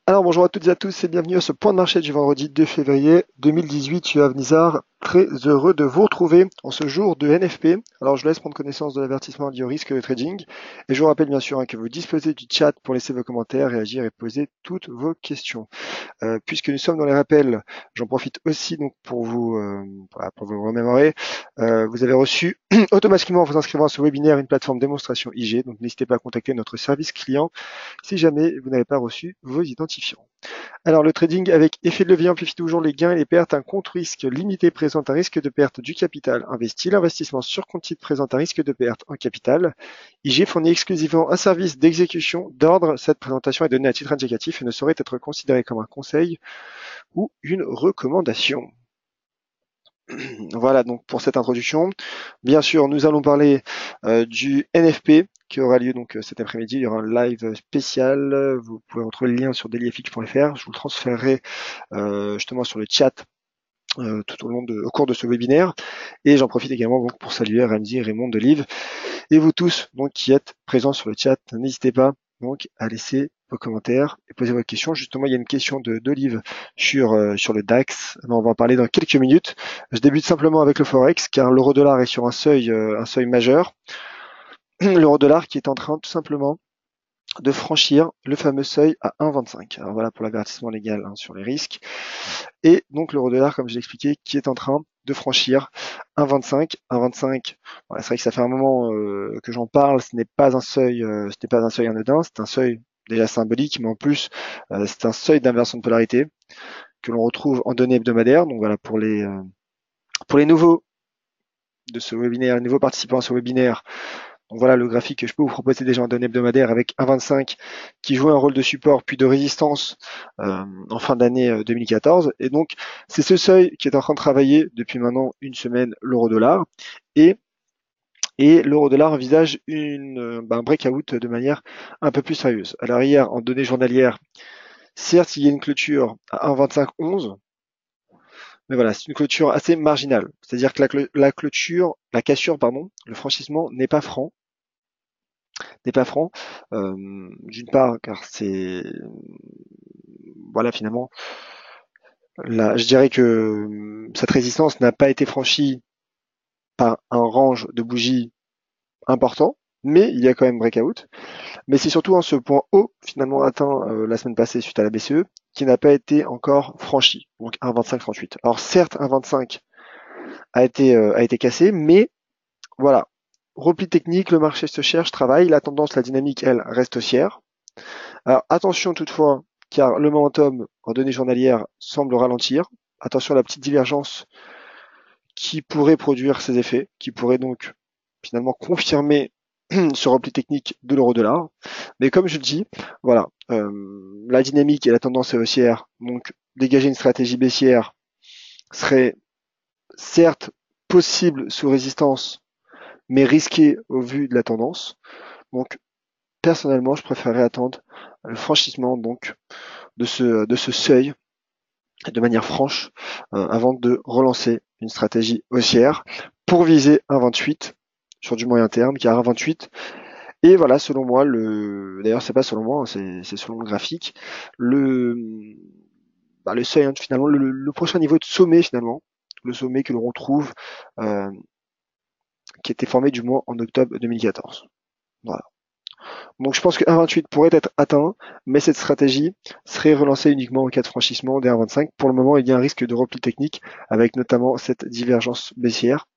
Alors bonjour à toutes et à tous et bienvenue à ce point de marché du vendredi 2 février 2018. Je suis Avnizar, très heureux de vous retrouver en ce jour de NFP. Alors je vous laisse prendre connaissance de l'avertissement lié au risque de trading. Et je vous rappelle bien sûr que vous disposez du chat pour laisser vos commentaires, réagir et poser toutes vos questions. Puisque nous sommes dans les rappels, j'en profite aussi donc pour vous remémorer. Vous avez reçu automatiquement en vous inscrivant à ce webinaire une plateforme démonstration IG. Donc n'hésitez pas à contacter notre service client si jamais vous n'avez pas reçu vos identifiants. Alors le trading avec effet de levier amplifie toujours les gains et les pertes. Un compte risque limité présente un risque de perte du capital investi. L'investissement sur compte titre présente un risque de perte en capital. IG fournit exclusivement un service d'exécution d'ordre. Cette présentation est donnée à titre indicatif et ne saurait être considérée comme un conseil ou une recommandation. Voilà donc pour cette introduction. Bien sûr, nous allons parler du NFP qui aura lieu donc cet après-midi. Il y aura un live spécial. Vous pouvez retrouver le lien sur dailyfx.fr. Je vous le transférerai justement sur le chat tout au cours de ce webinaire. Et j'en profite également donc pour saluer Ramzi et Raymond de Live et vous tous donc qui êtes présents sur le chat. N'hésitez pas donc à laisser vos commentaires et poser vos questions. Justement, il y a une question d'Olive sur le DAX. On va en parler dans quelques minutes. Je débute simplement avec le Forex car l'euro-dollar est sur un seuil majeur. L'euro-dollar qui est en train tout simplement de franchir le fameux seuil à 1,25. Alors voilà pour l'avertissement légal sur les risques. Et donc l'euro-dollar, comme je l'ai expliqué, qui est en train de franchir 1,25. 1,25. Voilà, c'est vrai que ça fait un moment que j'en parle. Ce n'est pas un seuil anodin. C'est un seuil déjà symbolique, mais en plus c'est un seuil d'inversion de polarité que l'on retrouve en données hebdomadaires. Donc voilà pour les nouveaux de ce webinaire, les nouveaux participants à ce webinaire. Donc voilà le graphique que je peux vous proposer déjà en données hebdomadaires avec 1,25 qui joue un rôle de support puis de résistance en fin d'année 2014. Et donc c'est ce seuil qui est en train de travailler depuis maintenant une semaine l'euro-dollar. Et l'euro-dollar envisage un breakout de manière un peu plus sérieuse. Alors hier, en données journalières, certes il y a une clôture à 1,2511, mais voilà, c'est une clôture assez marginale. C'est-à-dire que la cassure, pardon, le franchissement n'est pas franc. D'une part, car c'est voilà finalement, là, je dirais que cette résistance n'a pas été franchie par un range de bougies important, mais il y a quand même breakout. Mais c'est surtout ce point haut finalement atteint la semaine passée suite à la BCE qui n'a pas été encore franchi, donc 1,2538. Alors certes, 1,25 a été cassé, mais voilà. Repli technique, le marché se cherche, travaille, la tendance, la dynamique, elle, reste haussière. Alors attention toutefois, car le momentum en données journalières semble ralentir. Attention à la petite divergence qui pourrait produire ces effets, qui pourrait donc finalement confirmer ce repli technique de l'euro-dollar. Mais comme je le dis, voilà, la dynamique et la tendance est haussière, donc dégager une stratégie baissière serait certes possible sous résistance, mais risqué au vu de la tendance. Donc personnellement, je préférerais attendre le franchissement donc de ce seuil de manière franche avant de relancer une stratégie haussière pour viser un 28 sur du moyen terme, car un 28 et voilà, selon moi, d'ailleurs c'est pas selon moi, c'est selon le graphique, le, le seuil finalement, le prochain niveau de sommet finalement, le sommet que l'on retrouve, qui était formé du moins en octobre 2014. Voilà. Donc je pense que 1,28 pourrait être atteint, mais cette stratégie serait relancée uniquement en cas de franchissement des 1,25. Pour le moment, il y a un risque de repli technique, avec notamment cette divergence baissière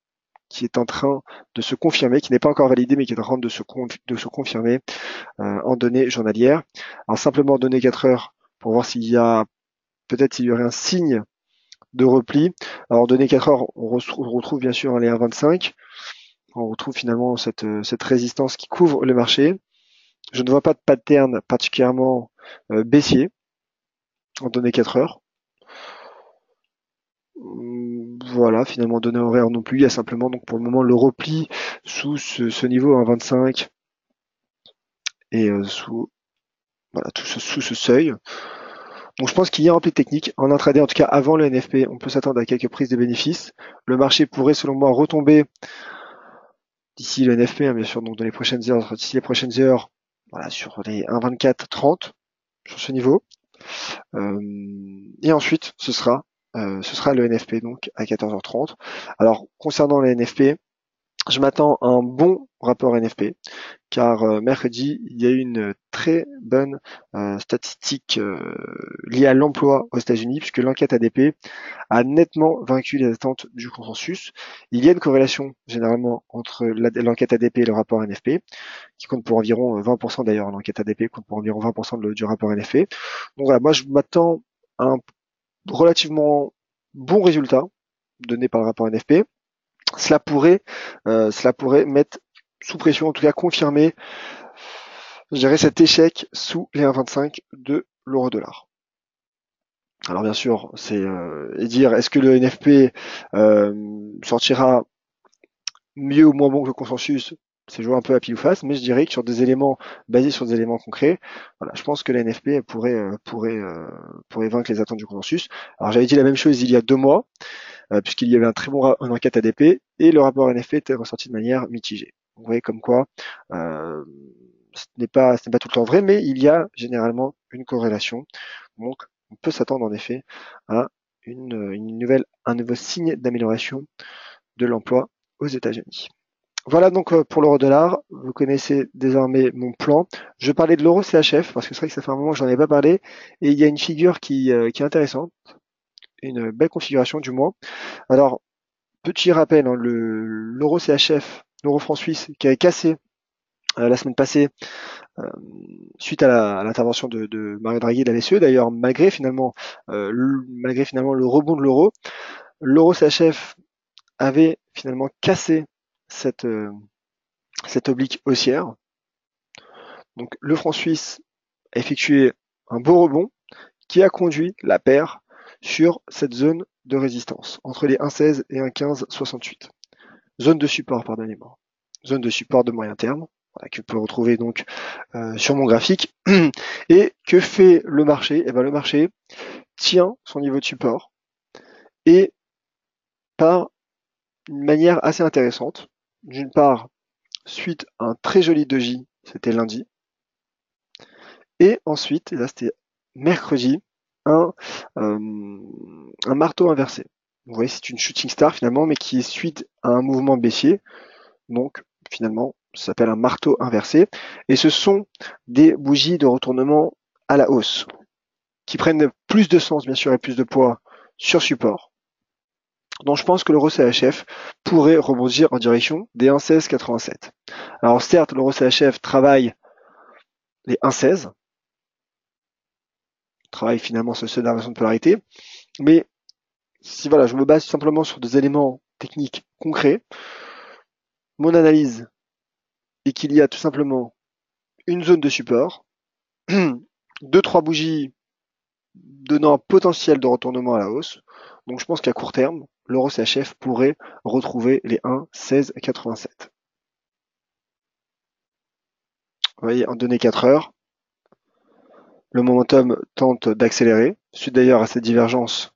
qui est en train de se confirmer, qui n'est pas encore validée, mais qui est en train de se confirmer en données journalières. Alors simplement données 4 heures pour voir s'il y aurait un signe de repli. Alors en données 4 heures, on retrouve bien sûr les 1,25. On retrouve finalement cette résistance qui couvre le marché. Je ne vois pas de pattern particulièrement baissier en données 4 heures. Voilà, finalement données horaires non plus. Il y a simplement donc pour le moment le repli sous ce niveau 1,25 et sous ce seuil. Donc je pense qu'il y a un repli technique. En intraday, en tout cas avant le NFP, on peut s'attendre à quelques prises de bénéfices. Le marché pourrait selon moi retomber d'ici le NFP, bien sûr, donc dans les prochaines heures, voilà, sur les 1,24-30 sur ce niveau. Et ensuite, ce sera le NFP donc à 14h30. Alors concernant le NFP, je m'attends à un bon rapport NFP, car mercredi, il y a eu une très bonne statistique liée à l'emploi aux États-Unis, puisque l'enquête ADP a nettement vaincu les attentes du consensus. Il y a une corrélation généralement entre l'enquête ADP et le rapport NFP, qui compte pour environ 20% d'ailleurs, l'enquête ADP compte pour environ 20% du rapport NFP. Donc voilà, moi je m'attends à un relativement bon résultat donné par le rapport NFP. Cela pourrait mettre sous pression, en tout cas confirmer, je dirais, cet échec sous les 1,25 de l'euro-dollar. Alors bien sûr, c'est dire est-ce que le NFP sortira mieux ou moins bon que le consensus, c'est jouer un peu à pile ou face, mais je dirais que sur des éléments basés sur des éléments concrets, voilà, je pense que la NFP pourrait vaincre les attentes du consensus. Alors j'avais dit la même chose il y a 2 mois, puisqu'il y avait un très bon une enquête ADP et le rapport NFP était ressorti de manière mitigée. Vous voyez comme quoi ce n'est pas tout le temps vrai, mais il y a généralement une corrélation. Donc on peut s'attendre en effet à un nouveau signe d'amélioration de l'emploi aux États-Unis. Voilà donc pour l'euro-dollar. Vous connaissez désormais mon plan. Je parlais de l'euro CHF parce que c'est vrai que ça fait un moment que j'en ai pas parlé et il y a une figure qui est intéressante, une belle configuration du moins. Alors petit rappel, hein, l'euro CHF, l'euro franc suisse qui avait cassé la semaine passée suite à l'intervention de Mario Draghi et de la BCE. D'ailleurs malgré finalement le rebond de l'euro CHF avait finalement cassé cette oblique haussière. Donc le franc suisse a effectué un beau rebond qui a conduit la paire sur cette zone de résistance entre les 1,16 et 1,1568. Zone de support, pardonnez-moi. Zone de support de moyen terme, voilà, que vous pouvez retrouver donc sur mon graphique. Et que fait le marché? Eh ben, le marché tient son niveau de support et par une manière assez intéressante. D'une part, suite à un très joli doji, c'était lundi. Et ensuite, et là c'était mercredi, un marteau inversé. Vous voyez, c'est une shooting star finalement, mais qui est suite à un mouvement baissier. Donc finalement, ça s'appelle un marteau inversé. Et ce sont des bougies de retournement à la hausse, qui prennent plus de sens bien sûr et plus de poids sur support. Donc je pense que l'euro CHF pourrait rebondir en direction des 1,1687. Alors certes, l'euro CHF travaille les 1,16, travaille finalement sur cette inversion de polarité, mais si voilà, je me base simplement sur des éléments techniques concrets, mon analyse est qu'il y a tout simplement une zone de support, 2-3 bougies donnant un potentiel de retournement à la hausse. Donc je pense qu'à court terme, l'euro CHF pourrait retrouver les 1,1687. Vous voyez, en données 4 heures, le momentum tente d'accélérer, suite d'ailleurs à cette divergence,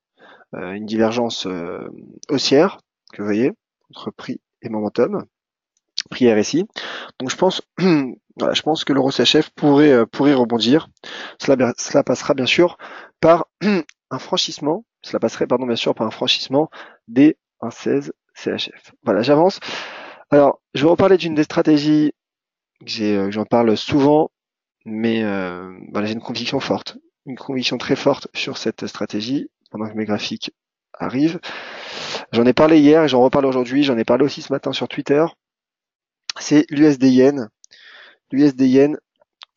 une divergence haussière, que vous voyez, entre prix et momentum, prix RSI. Donc je pense, voilà, je pense que l'euro CHF pourrait rebondir. Cela passera bien sûr par un franchissement. Cela passerait pardon bien sûr par un franchissement des 1,16 CHF. Voilà, j'avance. Alors, je vais reparler d'une des stratégies que j'en parle souvent, mais voilà, j'ai une conviction forte, une conviction très forte sur cette stratégie pendant que mes graphiques arrivent. J'en ai parlé hier et j'en reparle aujourd'hui. J'en ai parlé aussi ce matin sur Twitter. C'est l'USD Yen. L'USD Yen,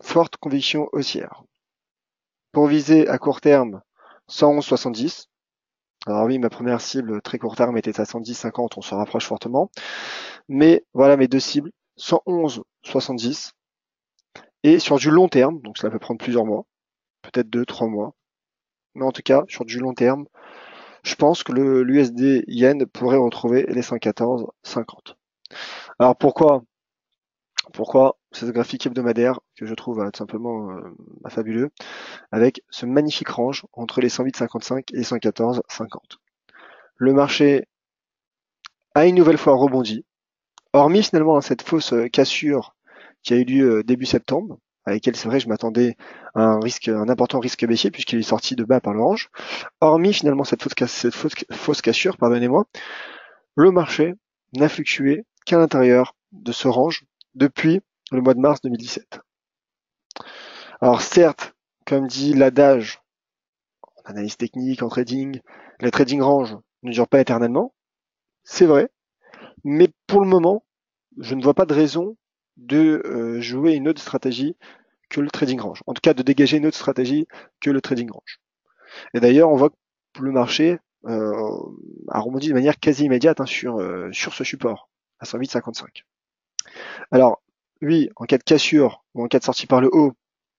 forte conviction haussière. Pour viser à court terme 111,70. Alors oui, ma première cible très court terme était à 110,50, on se rapproche fortement. Mais voilà mes deux cibles, 111,70. Et sur du long terme, donc cela peut prendre plusieurs mois, peut-être 2-3 mois. Mais en tout cas, sur du long terme, je pense que l'USD Yen pourrait retrouver les 114,50. Alors pourquoi ce graphique hebdomadaire que je trouve tout simplement fabuleux, avec ce magnifique range entre les 108,55 et les 114,50. Le marché a une nouvelle fois rebondi, hormis finalement cette fausse cassure qui a eu lieu début septembre, avec lesquels c'est vrai je m'attendais à un important risque baissier puisqu'il est sorti de bas par l'orange. Hormis finalement cette fausse cassure, pardonnez-moi, le marché n'a fluctué qu'à l'intérieur de ce range depuis le mois de mars 2017. Alors certes, comme dit l'adage en analyse technique, en trading, le trading range ne dure pas éternellement, c'est vrai, mais pour le moment, je ne vois pas de raison de jouer une autre stratégie que le trading range. En tout cas, de dégager une autre stratégie que le trading range. Et d'ailleurs, on voit que le marché a rebondi de manière quasi immédiate sur ce support à 108,55. Alors, oui, en cas de cassure ou en cas de sortie par le haut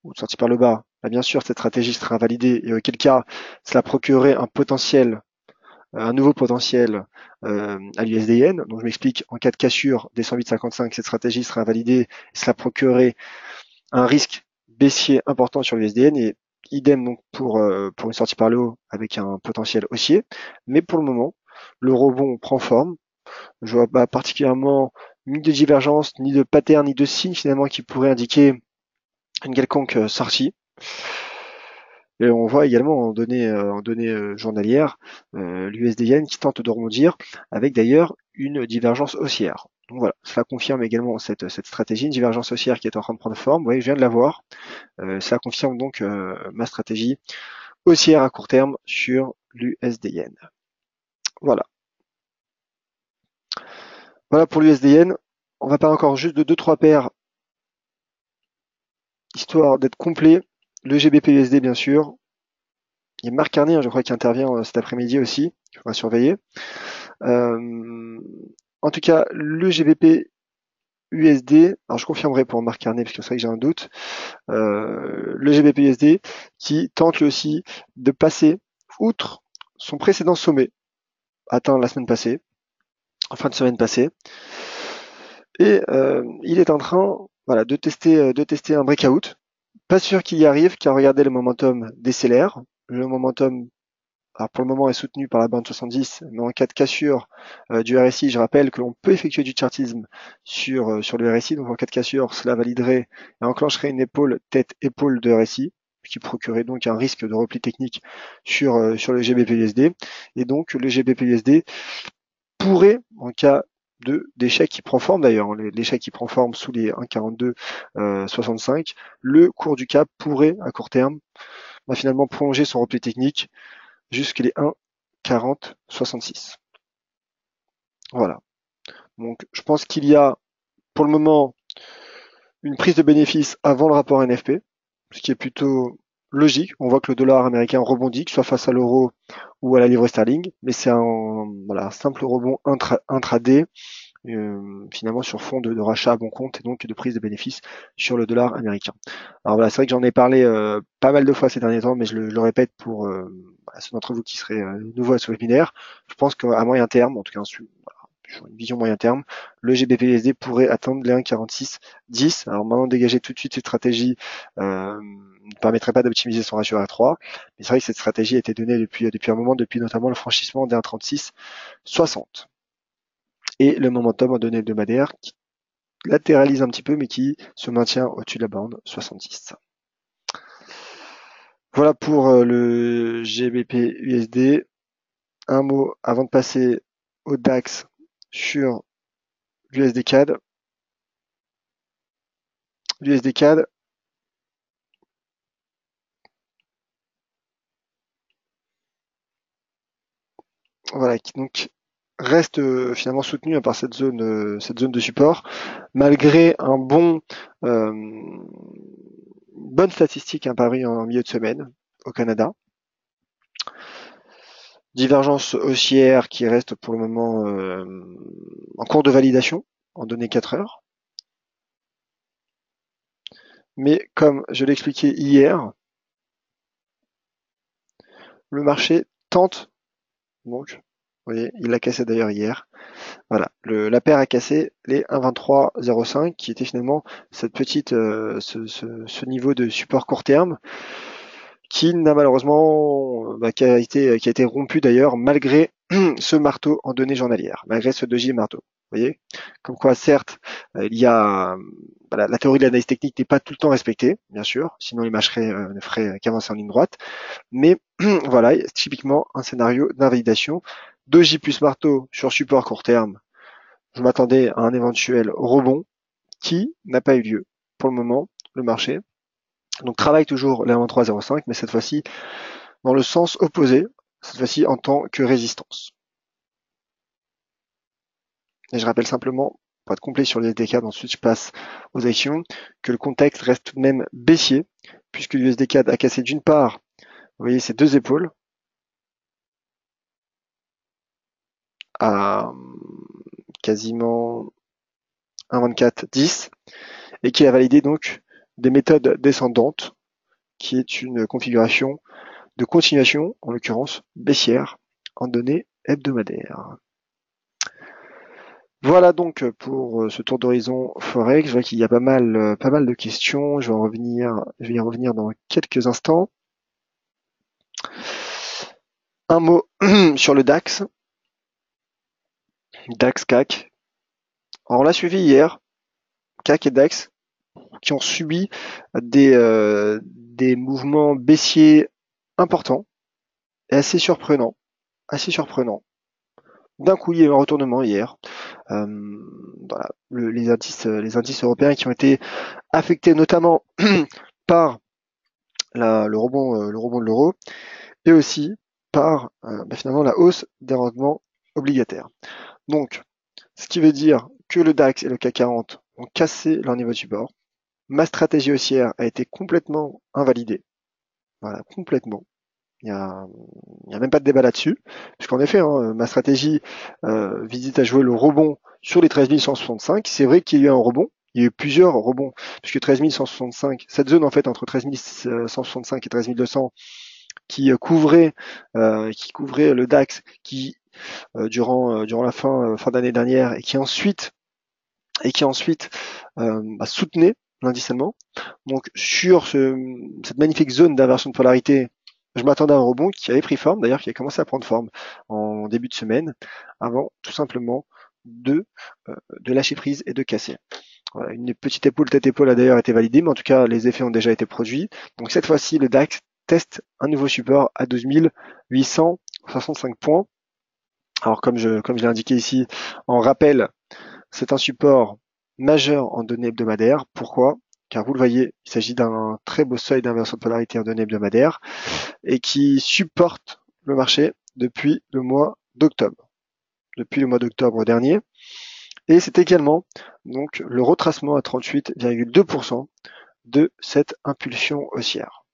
ou de sortie par le bas, là, bien sûr, cette stratégie sera invalidée et auquel cas, cela procurerait un nouveau potentiel à l'USDN. Donc je m'explique, en cas de cassure des 108,55, cette stratégie sera invalidée et cela procurerait un risque baissier important sur l'USDN et idem donc pour une sortie par le haut avec un potentiel haussier. Mais pour le moment, le rebond prend forme. Je vois pas particulièrement ni de divergence, ni de pattern, ni de signe finalement qui pourrait indiquer une quelconque sortie. Et on voit également en données journalières l'USD-Yen qui tente de rebondir avec d'ailleurs une divergence haussière. Donc voilà, cela confirme également cette stratégie, une divergence haussière qui est en train de prendre forme. Vous voyez, je viens de la voir. Cela confirme donc ma stratégie haussière à court terme sur l'USD-Yen. Voilà. Voilà pour l'USD-Yen. On va parler encore juste de 2-3 paires, histoire d'être complet. Le GBP-USD bien sûr. Il y a Marc Carney, je crois, qui intervient cet après-midi aussi. Il faudra surveiller. En tout cas, le GBP USD, alors je confirmerai pour Marc Carnet parce que c'est vrai que j'ai un doute, le GBP USD qui tente lui aussi de passer outre son précédent sommet atteint la semaine passée, en fin de semaine passée, et il est en train de tester un breakout. Pas sûr qu'il y arrive car regardez le momentum décélère, le momentum alors pour le moment est soutenu par la bande 70, mais en cas de cassure du RSI, je rappelle que l'on peut effectuer du chartisme sur le RSI, donc en cas de cassure, cela validerait et enclencherait une épaule tête-épaule de RSI, qui procurerait donc un risque de repli technique sur le GBP-USD, et donc le GBP-USD pourrait, en cas d'échec qui prend forme d'ailleurs, l'échec qui prend forme sous les 1,4265, le cours du cap pourrait à court terme finalement prolonger son repli technique jusqu'à les 1,4066. Voilà. Donc je pense qu'il y a pour le moment une prise de bénéfice avant le rapport NFP, ce qui est plutôt logique. On voit que le dollar américain rebondit, que ce soit face à l'euro ou à la livre sterling, mais c'est un simple rebond intraday, finalement sur fond de rachat à bon compte et donc de prise de bénéfice sur le dollar américain. Alors voilà, c'est vrai que j'en ai parlé pas mal de fois ces derniers temps, mais je le répète pour ceux d'entre vous qui seraient nouveaux à ce webinaire. Je pense qu'à moyen terme, en tout cas sur une vision moyen terme, le GBP-USD pourrait atteindre les 1,4610. Alors maintenant, dégager tout de suite cette stratégie ne permettrait pas d'optimiser son ratio R3, mais c'est vrai que cette stratégie a été donnée depuis un moment, depuis notamment le franchissement des 1,3660. Et le momentum en données hebdomadaires qui latéralise un petit peu, mais qui se maintient au-dessus de la bande 70. Voilà pour le GBP-USD. Un mot avant de passer au DAX sur l'USD-CAD. L'USD-CAD, voilà, qui donc reste finalement soutenu par cette zone de support, malgré une bonne statistique apparue en milieu de semaine au Canada. Divergence haussière qui reste pour le moment en cours de validation en données 4 heures. Mais comme je l'ai expliqué hier, le marché tente, donc, vous voyez, il l'a cassé d'ailleurs hier. Voilà, la paire a cassé les 1,2305 qui était finalement cette petite, ce niveau de support court terme qui n'a malheureusement, qui a été rompu d'ailleurs malgré ce marteau en données journalières, malgré ce doji marteau. Vous voyez, comme quoi certes, il y a voilà, la théorie de l'analyse technique n'est pas tout le temps respectée, bien sûr, sinon les matchs ne feraient qu'avancer en ligne droite. Mais voilà, typiquement un scénario d'invalidation. Doji plus marteau sur support court terme. Je m'attendais à un éventuel rebond qui n'a pas eu lieu pour le moment, le marché. Donc travaille toujours les 1.305, mais cette fois-ci dans le sens opposé, cette fois-ci en tant que résistance. Et je rappelle simplement, pour être complet sur les SDK, ensuite je passe aux actions, que le contexte reste tout de même baissier, puisque l'USD CAD a cassé d'une part, vous voyez, ces deux épaules, à quasiment 1,2410, et qui a validé donc des méthodes descendantes, qui est une configuration de continuation, en l'occurrence baissière, en données hebdomadaires. Voilà donc pour ce tour d'horizon Forex. Je vois qu'il y a pas mal de questions. Je vais y revenir dans quelques instants. Un mot sur le DAX. DAX CAC. Alors on l'a suivi hier, CAC et DAX, qui ont subi des mouvements baissiers importants et assez surprenants. Assez surprenants. D'un coup, il y a eu un retournement hier. Voilà, les indices européens qui ont été affectés notamment par le rebond de l'euro et aussi par finalement la hausse des rendements obligataires. Donc, ce qui veut dire que le DAX et le CAC 40 ont cassé leur niveau de support. Ma stratégie haussière a été complètement invalidée. Voilà, complètement. Il y a même pas de débat là-dessus, puisqu'en effet, hein, ma stratégie visite à jouer le rebond sur les 13 165. C'est vrai qu'il y a eu un rebond, il y a eu plusieurs rebonds, puisque 13 165, cette zone en fait entre 13 165 et 13 200 qui couvrait le DAX, qui durant la fin d'année dernière et qui ensuite soutenait l'indice allemand. Donc sur cette magnifique zone d'inversion de polarité, je m'attendais à un rebond qui avait pris forme, d'ailleurs qui a commencé à prendre forme en début de semaine, avant tout simplement de lâcher prise et de casser. Voilà, une petite épaule tête-épaule a d'ailleurs été validée, mais en tout cas les effets ont déjà été produits. Donc cette fois-ci, le DAX teste un nouveau support à 12 865 points. Alors comme je l'ai indiqué ici, en rappel, c'est un support majeur en données hebdomadaires. Pourquoi? Car vous le voyez, il s'agit d'un très beau seuil d'inversion de polarité en données hebdomadaires et qui supporte le marché depuis le mois d'octobre. Depuis le mois d'octobre dernier. Et c'est également donc le retracement à 38,2% de cette impulsion haussière,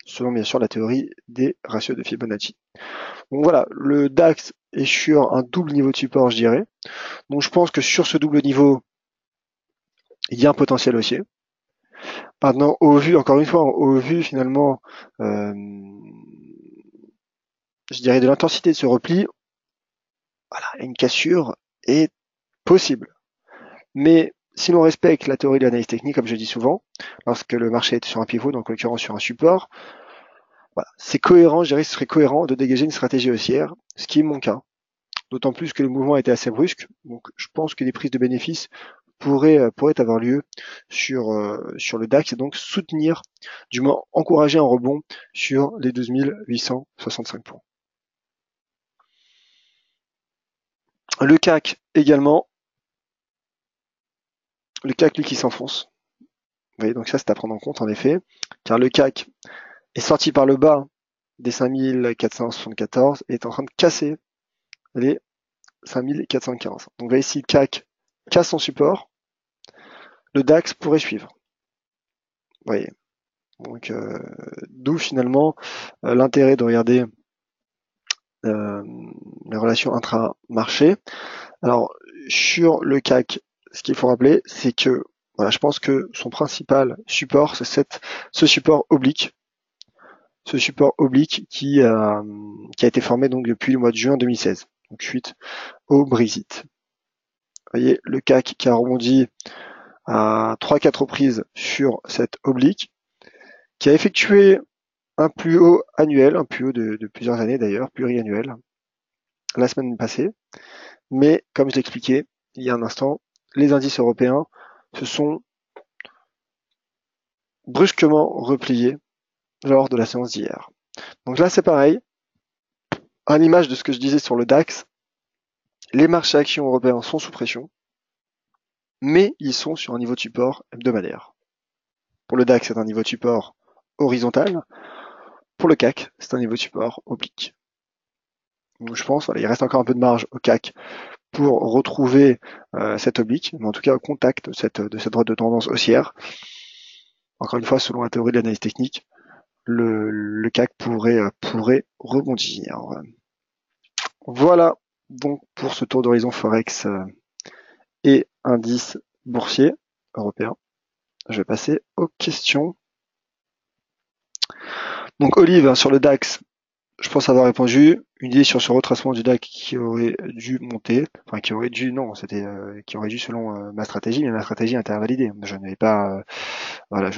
selon bien sûr la théorie des ratios de Fibonacci. Donc voilà, le DAX est sur un double niveau de support, je dirais. Donc je pense que sur ce double niveau, il y a un potentiel haussier. Maintenant, au vu, encore une fois, au vu finalement, je dirais de l'intensité de ce repli, voilà, une cassure est possible. Mais si l'on respecte la théorie de l'analyse technique, comme je dis souvent, lorsque le marché est sur un pivot, donc en l'occurrence sur un support, voilà, c'est cohérent, je dirais que ce serait cohérent de dégager une stratégie haussière, ce qui est mon cas. D'autant plus que le mouvement était assez brusque, donc je pense que des prises de bénéfices pourraient avoir lieu sur le DAX et donc soutenir, du moins encourager un rebond sur les 12 865 points. Le CAC également, le CAC lui qui s'enfonce. Vous voyez, donc ça c'est à prendre en compte en effet, car le CAC est sorti par le bas des 5474 et est en train de casser les 5415. Donc vous voyez, si le CAC casse son support, le DAX pourrait suivre. Vous voyez. Donc d'où finalement l'intérêt de regarder les relations intra-marché. Alors sur le CAC, ce qu'il faut rappeler, c'est que voilà, je pense que son principal support, c'est ce support oblique. Ce support oblique qui a été formé donc depuis le mois de juin 2016, donc suite au Brexit. Vous voyez, le CAC qui a rebondi à 3-4 reprises sur cette oblique, qui a effectué un plus haut annuel, un plus haut de plusieurs années d'ailleurs, pluriannuel, la semaine passée. Mais comme je l'expliquais, il y a un instant, les indices européens se sont brusquement repliés lors de la séance d'hier. Donc là, c'est pareil. À l'image de ce que je disais sur le DAX, les marchés actions européens sont sous pression, mais ils sont sur un niveau de support hebdomadaire. Pour le DAX, c'est un niveau de support horizontal. Pour le CAC, c'est un niveau de support oblique. Donc je pense, voilà, il reste encore un peu de marge au CAC pour retrouver cette oblique, mais en tout cas au contact de cette droite de tendance haussière. Encore une fois, selon la théorie de l'analyse technique, le CAC pourrait rebondir. Voilà donc pour ce tour d'horizon Forex et indice boursier européen. Je vais passer aux questions. Donc Olive, sur le DAX, je pense avoir répondu. Une idée sur ce retracement du DAX qui aurait dû monter, enfin qui aurait dû, non, c'était qui aurait dû selon ma stratégie, mais ma stratégie a été invalidée. Je n'avais pas, voilà,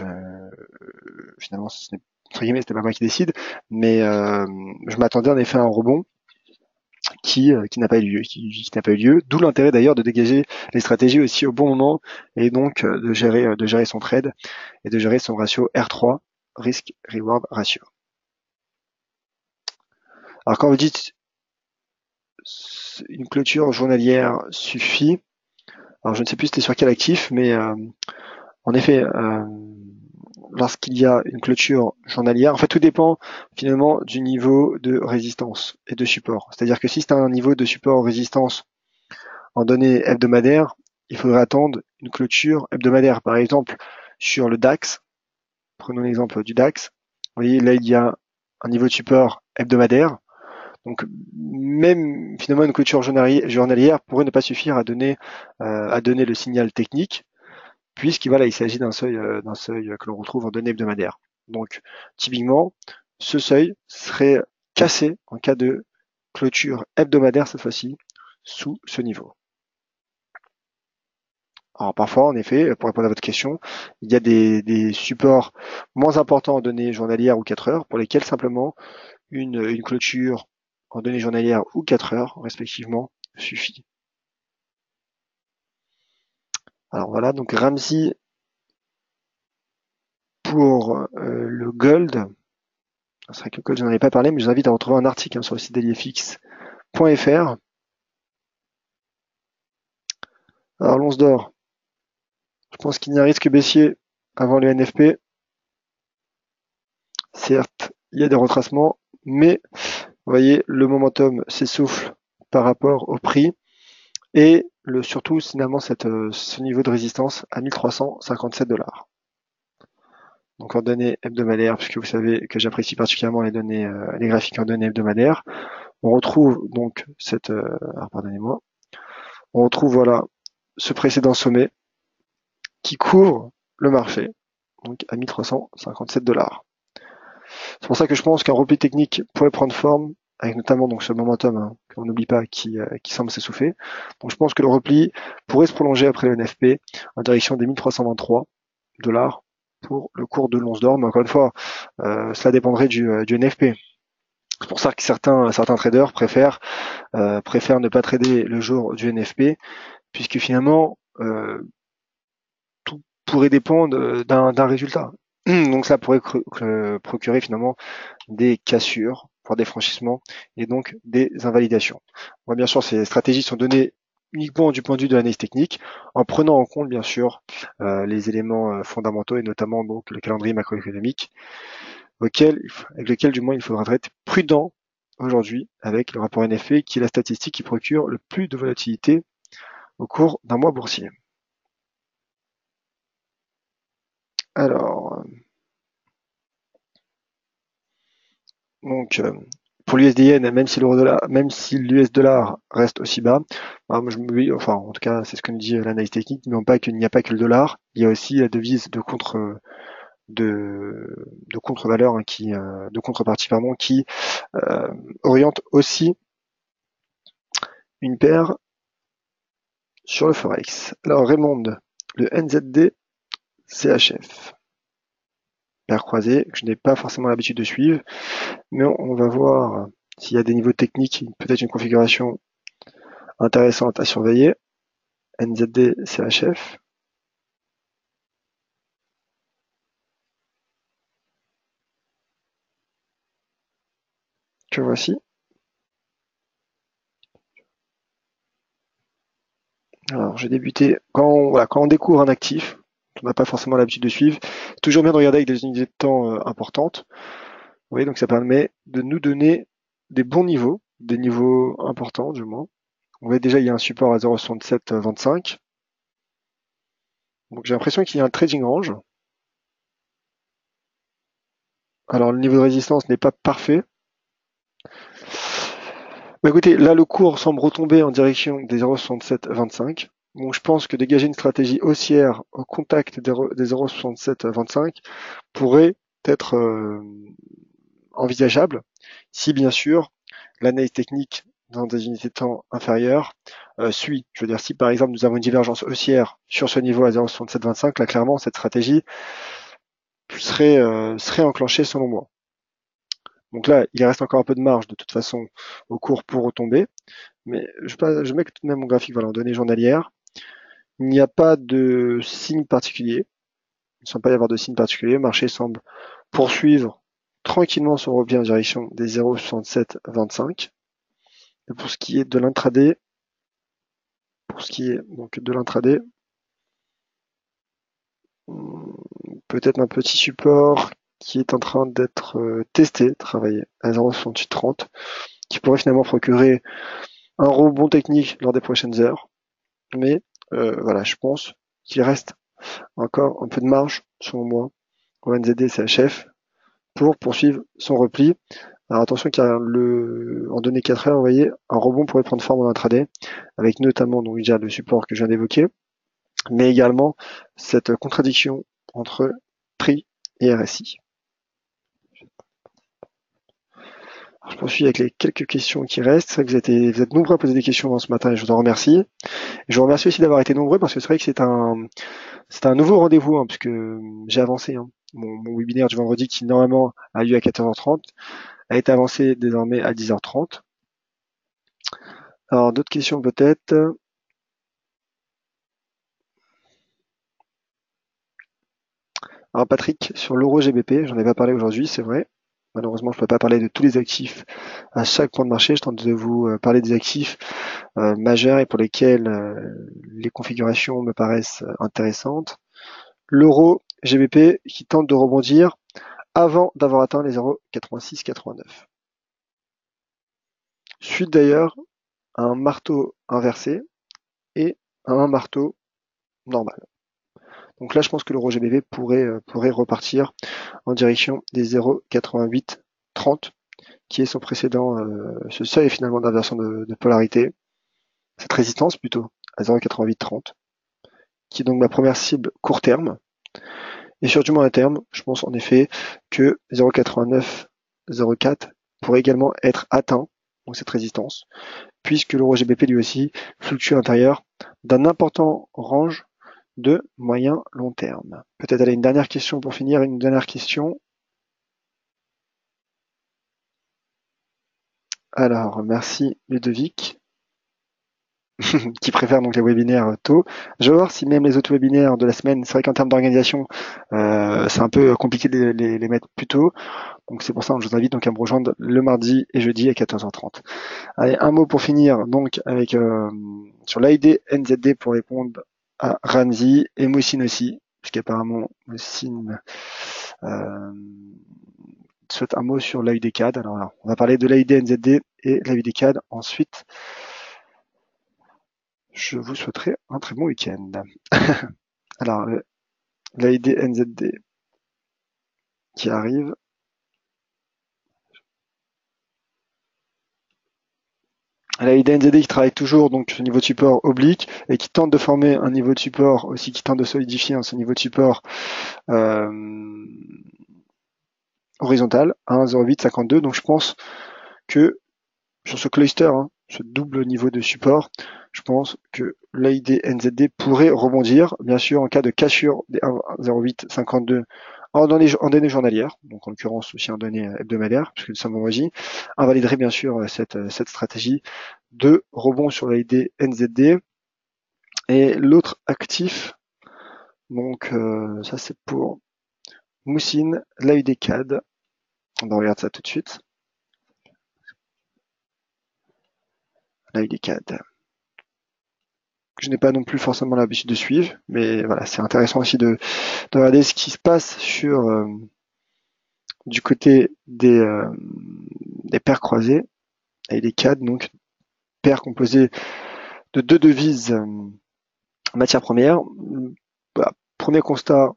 finalement, entre guillemets, c'était pas moi qui décide, mais je m'attendais en effet à un rebond qui n'a pas eu lieu, qui n'a pas eu lieu. D'où l'intérêt d'ailleurs de dégager les stratégies aussi au bon moment et donc de gérer son trade et de gérer son ratio R3, risk reward ratio. Alors quand vous dites une clôture journalière suffit, alors je ne sais plus c'était sur quel actif, mais en effet, lorsqu'il y a une clôture journalière, en fait tout dépend finalement du niveau de résistance et de support. C'est-à-dire que si c'est un niveau de support ou résistance en données hebdomadaires, il faudrait attendre une clôture hebdomadaire. Par exemple, sur le DAX, prenons l'exemple du DAX, vous voyez là il y a un niveau de support hebdomadaire. Donc même finalement une clôture journalière pourrait ne pas suffire à donner le signal technique, puisqu'il voilà, il s'agit d'un seuil que l'on retrouve en données hebdomadaires. Donc typiquement, ce seuil serait cassé en cas de clôture hebdomadaire cette fois-ci sous ce niveau. Alors parfois, en effet, pour répondre à votre question, il y a des supports moins importants en données journalières ou 4 heures pour lesquels simplement une clôture en données journalières ou 4 heures respectivement suffit. Alors voilà, donc Ramsey pour le gold. C'est vrai que le gold, je n'en ai pas parlé, mais je vous invite à retrouver un article sur le site dailyfx.fr. Alors l'once d'or, je pense qu'il y a un risque baissier avant le NFP. Certes, il y a des retracements, mais vous voyez, le momentum s'essouffle par rapport au prix et surtout finalement ce niveau de résistance à 1357 $. Donc en données hebdomadaires, puisque vous savez que j'apprécie particulièrement les données, les graphiques en données hebdomadaires, on retrouve donc pardonnez-moi, on retrouve voilà ce précédent sommet qui couvre le marché, donc à 1357 $. C'est pour ça que je pense qu'un repli technique pourrait prendre forme, avec notamment donc ce momentum qu'on n'oublie pas qui semble s'essouffler. Donc je pense que le repli pourrait se prolonger après le NFP en direction des 1323 $ pour le cours de l'once d'or, mais encore une fois, cela dépendrait du NFP. C'est pour ça que certains traders préfèrent ne pas trader le jour du NFP, puisque finalement tout pourrait dépendre d'un résultat. Donc ça pourrait procurer finalement des cassures, voire des franchissements, et donc des invalidations. Bon, bien sûr, ces stratégies sont données uniquement du point de vue de l'analyse technique, en prenant en compte bien sûr les éléments fondamentaux et notamment donc le calendrier macroéconomique, avec lequel du moins il faudra être prudent aujourd'hui avec le rapport NFP, qui est la statistique qui procure le plus de volatilité au cours d'un mois boursier. Alors, donc pour l'USDN, même si l'US dollar reste aussi bas, enfin en tout cas c'est ce que nous dit l'analyse technique, mais qu'il n'y a pas que le dollar, il y a aussi la devise de contre-valeur de contrepartie qui oriente aussi une paire sur le forex. Alors Raymond, le NZD CHF, paire croisée que je n'ai pas forcément l'habitude de suivre, mais on va voir s'il y a des niveaux techniques, peut-être une configuration intéressante à surveiller. NZD CHF. Que voici. Alors, j'ai débuté quand on découvre un actif, on n'a pas forcément l'habitude de suivre, toujours bien de regarder avec des unités de temps importantes. Vous voyez, donc ça permet de nous donner des bons niveaux, des niveaux importants du moins. Vous voyez déjà, il y a un support à 0,6725. Donc j'ai l'impression qu'il y a un trading range. Alors le niveau de résistance n'est pas parfait. Bah écoutez, là le cours semble retomber en direction des 0,6725. Donc je pense que dégager une stratégie haussière au contact des 0,6725 pourrait être envisageable si bien sûr l'analyse technique dans des unités de temps inférieures suit. Je veux dire, si par exemple nous avons une divergence haussière sur ce niveau à 0,6725, là clairement cette stratégie serait enclenchée selon moi. Donc là, il reste encore un peu de marge de toute façon au cours pour retomber, mais je mets tout de même mon graphique en données journalières. Il n'y a pas de signe particulier. Il ne semble pas y avoir de signe particulier. Le marché semble poursuivre tranquillement son repli en direction des 0,6725. Et pour ce qui est de l'intraday, peut-être un petit support qui est en train d'être testé, travaillé à 0,6830, qui pourrait finalement procurer un rebond technique lors des prochaines heures. Mais voilà, je pense qu'il reste encore un peu de marge, selon moi, au NZD CHF pour poursuivre son repli. Alors attention car en données 4 heures, vous voyez, un rebond pourrait prendre forme en intraday, avec notamment donc déjà le support que je viens d'évoquer, mais également cette contradiction entre prix et RSI. Alors, je poursuis avec les quelques questions qui restent. C'est vrai que vous êtes nombreux à poser des questions ce matin et je vous en remercie. Et je vous remercie aussi d'avoir été nombreux parce que c'est vrai que c'est un nouveau rendez-vous hein, puisque j'ai avancé. Hein. Mon webinaire du vendredi qui normalement a lieu à 14h30 a été avancé désormais à 10h30. Alors d'autres questions peut-être. Alors Patrick, sur l'euro GBP, j'en ai pas parlé aujourd'hui, c'est vrai. Malheureusement, je ne peux pas parler de tous les actifs à chaque point de marché. Je tente de vous parler des actifs majeurs et pour lesquels les configurations me paraissent intéressantes. L'euro GBP qui tente de rebondir avant d'avoir atteint les 0,8689. Suite d'ailleurs à un marteau inversé et à un marteau normal. Donc là, je pense que l'euro GBP pourrait repartir en direction des 0,8830 qui est son précédent, ce seuil finalement d'inversion de polarité, cette résistance plutôt à 0,8830, qui est donc ma première cible court terme. Et sur du moyen terme, je pense en effet que 0,8904 pourrait également être atteint, donc cette résistance, puisque l'euro GBP lui aussi fluctue à l'intérieur d'un important range de moyen long terme. Peut-être aller une dernière question pour finir, une dernière question. Alors, merci Ludovic, qui préfère donc les webinaires tôt. Je vais voir si même les autres webinaires de la semaine, c'est vrai qu'en termes d'organisation, c'est un peu compliqué de les mettre plus tôt. Donc c'est pour ça que je vous invite donc à me rejoindre le mardi et jeudi à 14h30. Allez, un mot pour finir, donc avec sur l'AID NZD pour répondre à Ramzi et Moussine aussi, puisqu'apparemment Moussine souhaite un mot sur l'AID CAD. Alors là, on va parler de l'AID NZD et l'AID CAD ensuite. Je vous souhaiterais un très bon week-end. Alors, l'AID NZD qui arrive. L'AID NZD qui travaille toujours donc sur le niveau de support oblique et qui tente de former un niveau de support aussi, qui tente de solidifier ce niveau de support horizontal à 1,0852. Donc je pense que sur ce cluster, ce double niveau de support, je pense que l'AID NZD pourrait rebondir, bien sûr en cas de cassure des 1,0852 en données journalières, donc en l'occurrence aussi en données hebdomadaires, puisque nous sommes vendredi, invaliderait bien sûr cette stratégie de rebond sur l'AID NZD. Et l'autre actif, donc ça c'est pour Moussine, l'AUD-CAD. On regarde ça tout de suite. L'AUD-CAD. Je n'ai pas non plus forcément l'habitude de suivre, mais voilà, c'est intéressant aussi de regarder ce qui se passe sur du côté des paires croisées et les CAD, donc paires composées de deux devises matières premières. Voilà. Premier constat,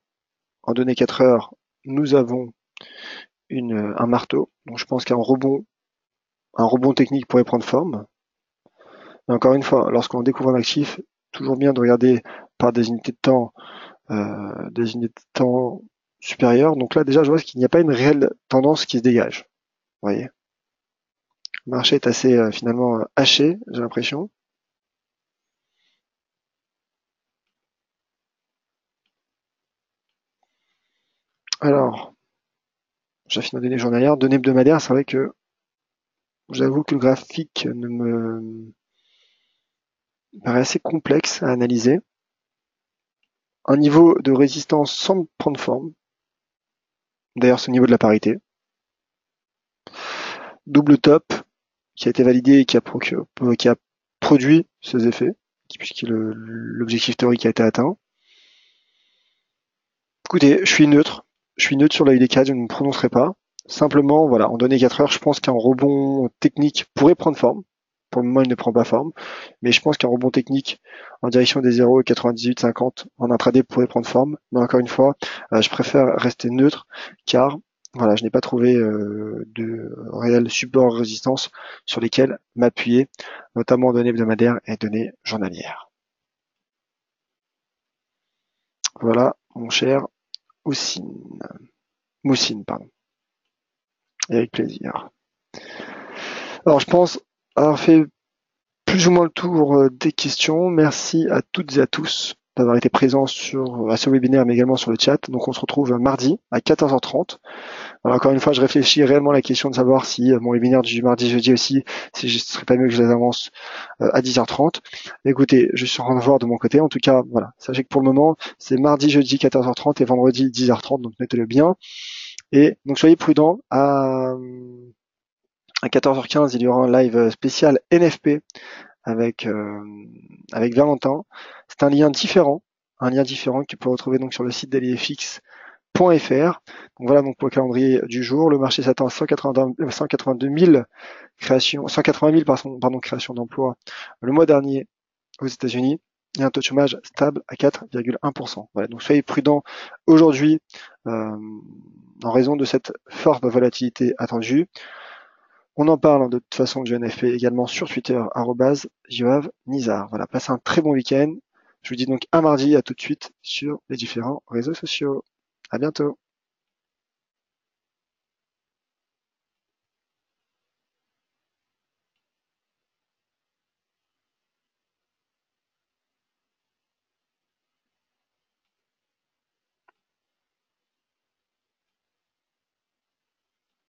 en données 4 heures, nous avons un marteau, donc je pense qu'un rebond technique pourrait prendre forme. Mais encore une fois, lorsqu'on découvre un actif, toujours bien de regarder par des unités de temps supérieures. Donc là, déjà, je vois qu'il n'y a pas une réelle tendance qui se dégage. Vous voyez, le marché est assez finalement haché, j'ai l'impression. Alors, j'affine les données journalières. Données hebdomadaires, c'est vrai que j'avoue que le graphique me paraît assez complexe à analyser. Un niveau de résistance semble prendre forme. D'ailleurs, c'est au niveau de la parité. Double top qui a été validé et qui a produit ces effets, puisque l'objectif théorique a été atteint. Écoutez, je suis neutre. Je suis neutre sur la UD4, je ne me prononcerai pas. Simplement, voilà, en données 4 heures, je pense qu'un rebond technique pourrait prendre forme. Pour le moment, il ne prend pas forme. Mais je pense qu'un rebond technique en direction des 0,9850 en intraday pourrait prendre forme. Mais encore une fois, je préfère rester neutre car voilà, je n'ai pas trouvé de réel support résistance sur lesquels m'appuyer, notamment en données hebdomadaires et données journalières. Voilà, mon cher Moussine, pardon. Et avec plaisir. Alors, je pense avoir fait plus ou moins le tour des questions. Merci à toutes et à tous d'avoir été présents à ce webinaire, mais également sur le chat. Donc, on se retrouve mardi à 14h30. Alors, encore une fois, je réfléchis réellement à la question de savoir si mon webinaire du mardi, jeudi aussi, si ce serait pas mieux que je les avance à 10h30. Écoutez, je suis en train de voir de mon côté. En tout cas, voilà. Sachez que pour le moment, c'est mardi, jeudi, 14h30 et vendredi, 10h30. Donc, notez-le bien. Et donc, soyez prudents. À 14h15, il y aura un live spécial NFP avec Valentin. C'est un lien différent que tu peux retrouver donc sur le site dailyfx.fr. Donc voilà donc pour le calendrier du jour. Le marché s'attend à 182 000 créations, 180 000 créations d'emplois le mois dernier aux États-Unis. Et un taux de chômage stable à 4,1%. Voilà, donc soyez prudents aujourd'hui en raison de cette forte volatilité attendue. On en parle de toute façon du NFP également sur Twitter, @yoavnizar. Voilà, passez un très bon week-end. Je vous dis donc à mardi, à tout de suite sur les différents réseaux sociaux. À bientôt.